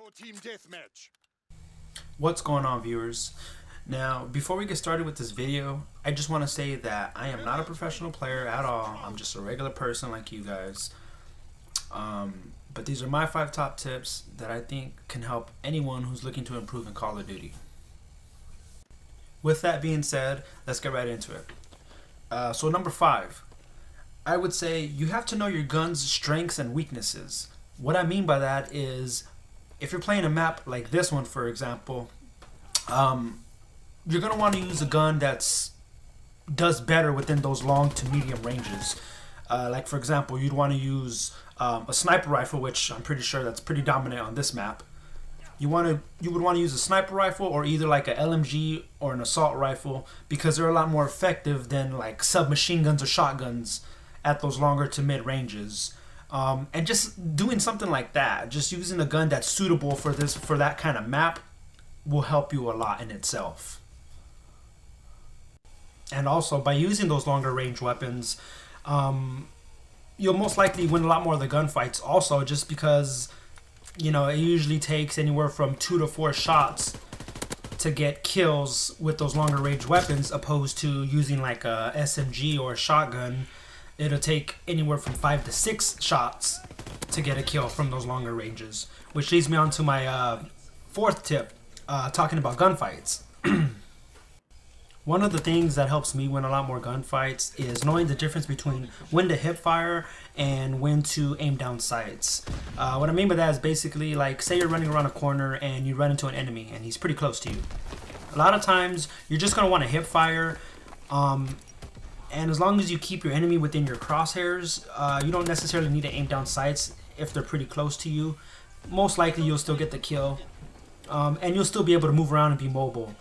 Team deathmatch. What's going on, viewers? Now, before we get started with this video, I just want to say that I am not a professional player at all. I'm just a regular person like you guys. But these are my 5 top tips that I think can help anyone who's looking to improve in Call of Duty. With that being said, let's get right into it. So number 5, I would say you have to know your gun's strengths and weaknesses. What I mean by that is, if you're playing a map like this one, for example, you're going to want to use a gun that's does better within those long to medium ranges. Like, for example, you'd want to use a sniper rifle, which I'm pretty sure that's pretty dominant on this map. You would want to use a sniper rifle, or either like a LMG or an assault rifle, because they're a lot more effective than like submachine guns or shotguns at those longer to mid ranges. And just doing something like that, just using a gun that's suitable for that kind of map, will help you a lot in itself. And also, by using those longer range weapons, you'll most likely win a lot more of the gunfights also, just because, you know, it usually takes anywhere from 2 to 4 shots to get kills with those longer range weapons, opposed to using like a SMG or a shotgun. It'll take anywhere from 5 to 6 shots to get a kill from those longer ranges, which leads me on to my 4th tip, talking about gunfights. One of the things that helps me win a lot more gunfights is knowing the difference between when to hipfire and when to aim down sights. What I mean by that is basically, like, say you're running around a corner and you run into an enemy and he's pretty close to you. A lot of times you're just going to want to hipfire, and as long as you keep your enemy within your crosshairs, you don't necessarily need to aim down sights if they're pretty close to you. Most likely you'll still get the kill, and you'll still be able to move around and be mobile.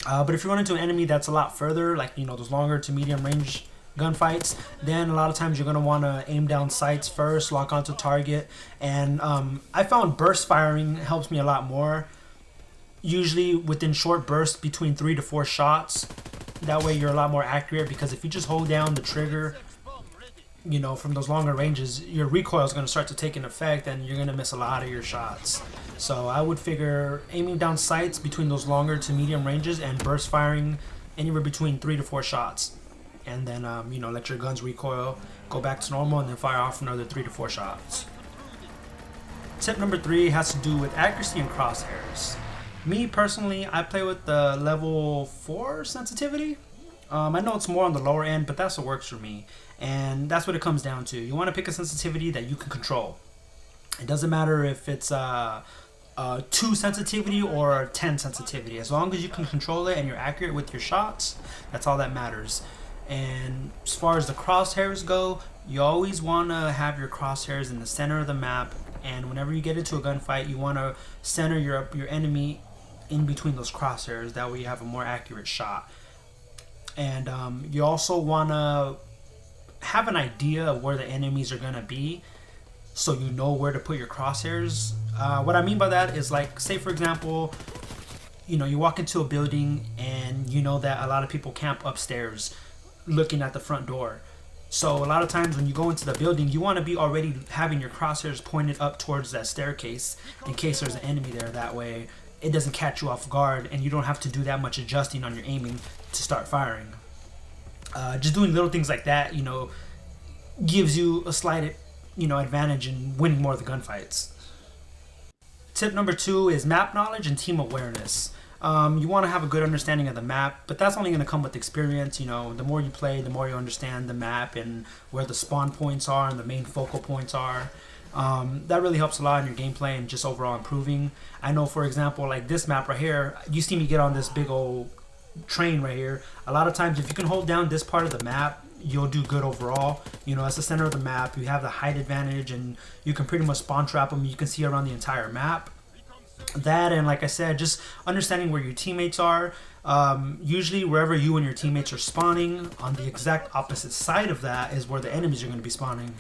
But if you run into an enemy that's a lot further, like, you know, those longer to medium range gunfights, then a lot of times you're going to want to aim down sights first, lock onto target. And I found burst firing helps me a lot more, usually within short bursts between 3 to 4 shots. That way you're a lot more accurate, because if you just hold down the trigger, you know, from those longer ranges, your recoil is going to start to take an effect and you're going to miss a lot of your shots. So I would figure aiming down sights between those longer to medium ranges and burst firing anywhere between 3 to 4 shots. And then, you know, let your guns recoil, go back to normal, and then fire off another 3 to 4 shots. Tip number 3 has to do with accuracy and crosshairs. Me personally, I play with the level 4 sensitivity. I know it's more on the lower end, but that's what works for me. And that's what it comes down to. You want to pick a sensitivity that you can control. It doesn't matter if it's 2 sensitivity or 10 sensitivity. As long as you can control it and you're accurate with your shots, that's all that matters. And as far as the crosshairs go, you always want to have your crosshairs in the center of the map. And whenever you get into a gunfight, you want to center your enemy in between those crosshairs. That way you have a more accurate shot. And you also want to have an idea of where the enemies are going to be, so you know where to put your crosshairs. What I mean by that is, like, say for example, you know, you walk into a building and you know that a lot of people camp upstairs looking at the front door. So a lot of times when you go into the building, you want to be already having your crosshairs pointed up towards that staircase in case there's an enemy there. That way it doesn't catch you off guard and you don't have to do that much adjusting on your aiming to start firing. Just doing little things like that, you know, gives you a slight, you know, advantage in winning more of the gunfights. Tip number 2 is map knowledge and team awareness. You want to have a good understanding of the map, but that's only going to come with experience. You know, the more you play, the more you understand the map and where the spawn points are and the main focal points are. That really helps a lot in your gameplay and just overall improving. I know, for example, like this map right here, you see me get on this big old train right here. A lot of times if you can hold down this part of the map, you'll do good overall. You know, it's the center of the map, you have the height advantage, and you can pretty much spawn trap them. You can see around the entire map. That, and like I said, just understanding where your teammates are. Usually wherever you and your teammates are spawning, on the exact opposite side of that is where the enemies are going to be spawning.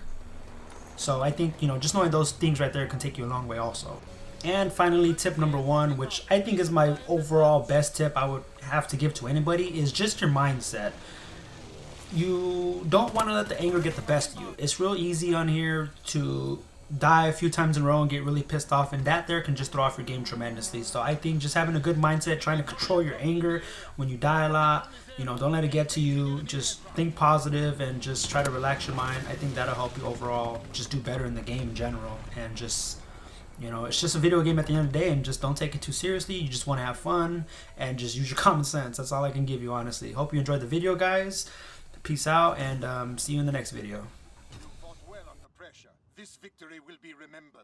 So I think, you know, just knowing those things right there can take you a long way also. And finally, tip number 1, which I think is my overall best tip I would have to give to anybody, is just your mindset. You don't want to let the anger get the best of you. It's real easy on here to die a few times in a row and get really pissed off, and that there can just throw off your game tremendously. So I think just having a good mindset, trying to control your anger when you die a lot, you know, don't let it get to you. Just think positive and just try to relax your mind. I think that'll help you overall just do better in the game in general. And just, you know, it's just a video game at the end of the day, and just don't take it too seriously. You just want to have fun and just use your common sense. That's all I can give you, honestly. Hope you enjoyed the video, guys. Peace out, and see you in the next video. You fought well under pressure. This victory will be remembered.